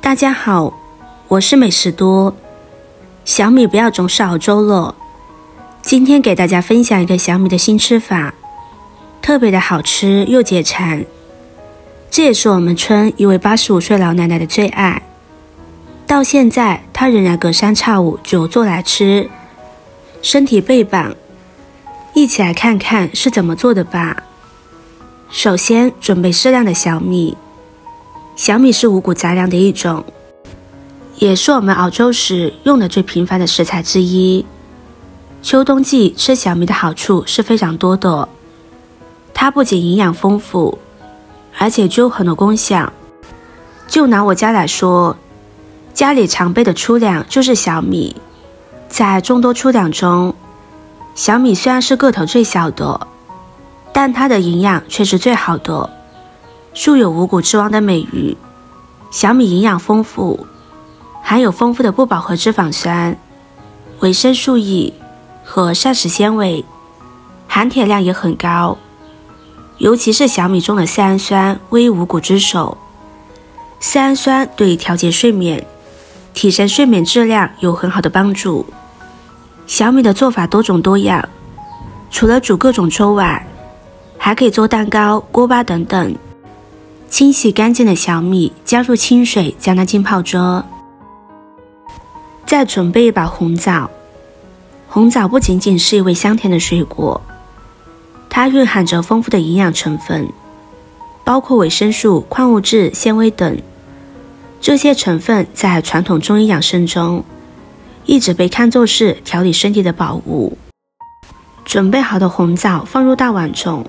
大家好，我是美食多。小米不要总是熬粥了，今天给大家分享一个小米的新吃法，特别的好吃又解馋。这也是我们村一位85岁老奶奶的最爱，到现在她仍然隔三差五就做来吃，身体倍棒。一起来看看是怎么做的吧。首先准备适量的小米，小米是五谷杂粮的一种，也是我们熬粥时用的最频繁的食材之一。秋冬季吃小米的好处是非常多的，它不仅营养丰富，而且具有很多功效。就拿我家来说，家里常备的粗粮就是小米。在众多粗粮中，小米虽然是个头最小的，但它的营养却是最好的，素有五谷之王的美誉。小米营养丰富，含有丰富的不饱和脂肪酸、维生素 E 和膳食纤维，含铁量也很高。尤其是小米中的色氨酸为五谷之首，色氨酸对调节睡眠、提升睡眠质量有很好的帮助。小米的做法多种多样，除了煮各种粥外，还可以做蛋糕、锅巴等等。清洗干净的小米，加入清水将它浸泡着。再准备一把红枣。红枣不仅仅是一味香甜的水果，它蕴含着丰富的营养成分，包括维生素、矿物质、纤维等。这些成分在传统中医养生中一直被看作是调理身体的宝物。准备好的红枣放入大碗中，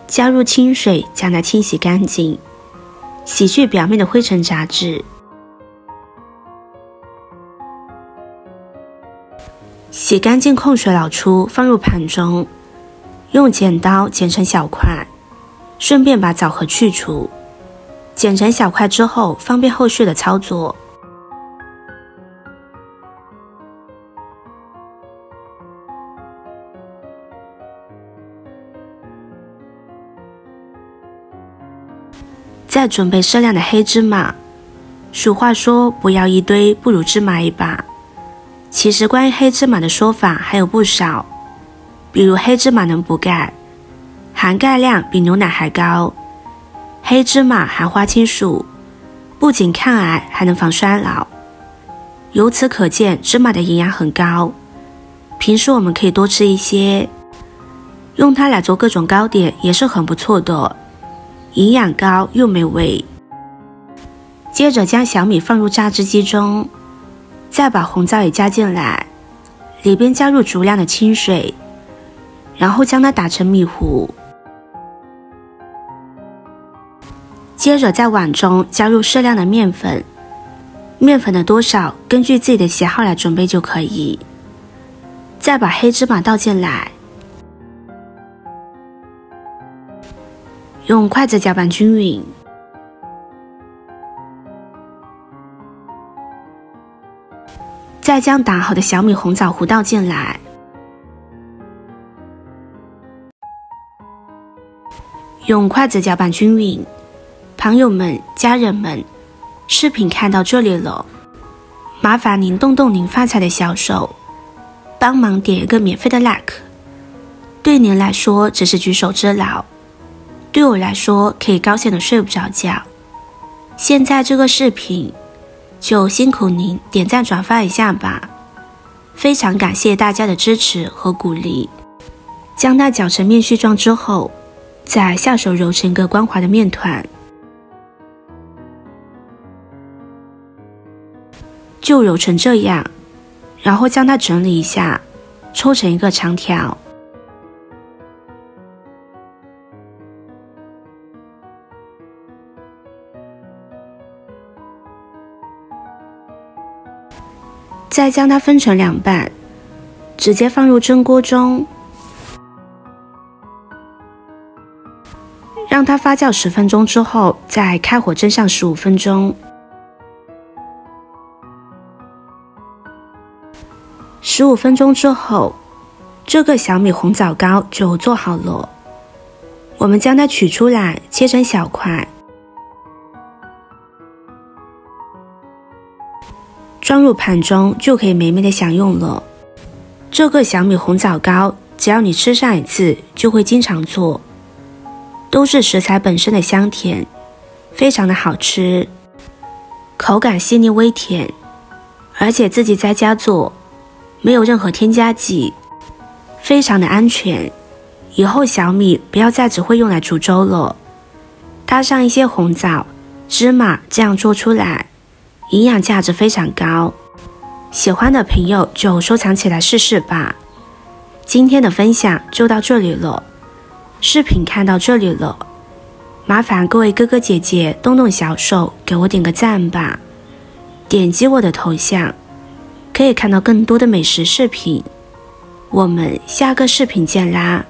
加入清水将它清洗干净，洗去表面的灰尘杂质。洗干净控水捞出，放入盘中，用剪刀剪成小块，顺便把枣核去除。剪成小块之后，方便后续的操作。再准备适量的黑芝麻。俗话说不要一堆，不如芝麻一把。其实关于黑芝麻的说法还有不少，比如黑芝麻能补钙，含钙量比牛奶还高。黑芝麻含花青素，不仅抗癌，还能防衰老。由此可见，芝麻的营养很高，平时我们可以多吃一些，用它来做各种糕点也是很不错的，营养高又美味。接着将小米放入榨汁机中，再把红枣也加进来，里边加入足量的清水，然后将它打成米糊。接着在碗中加入适量的面粉，面粉的多少根据自己的喜好来准备就可以。再把黑芝麻倒进来，用筷子搅拌均匀。再将打好的小米红枣糊倒进来，用筷子搅拌均匀。朋友们、家人们，视频看到这里了，麻烦您动动您发财的小手，帮忙点一个免费的 like。 对您来说只是举手之劳，对我来说可以高兴的睡不着觉。现在这个视频就辛苦您点赞转发一下吧，非常感谢大家的支持和鼓励。将它搅成面絮状之后，再下手揉成一个光滑的面团，就揉成这样，然后将它整理一下，抽成一个长条。再将它分成两半，直接放入蒸锅中，让它发酵10分钟之后，再开火蒸上15分钟。15分钟之后，这个小米红枣糕就做好了。我们将它取出来，切成小块，装入盘中就可以美美的享用了。这个小米红枣糕，只要你吃上一次，就会经常做。都是食材本身的香甜，非常的好吃，口感细腻微甜，而且自己在家做，没有任何添加剂，非常的安全。以后小米不要再只会用来煮粥了，搭上一些红枣、芝麻，这样做出来，营养价值非常高。喜欢的朋友就收藏起来试试吧。今天的分享就到这里了，视频看到这里了，麻烦各位哥哥姐姐动动小手给我点个赞吧，点击我的头像可以看到更多的美食视频。我们下个视频见啦。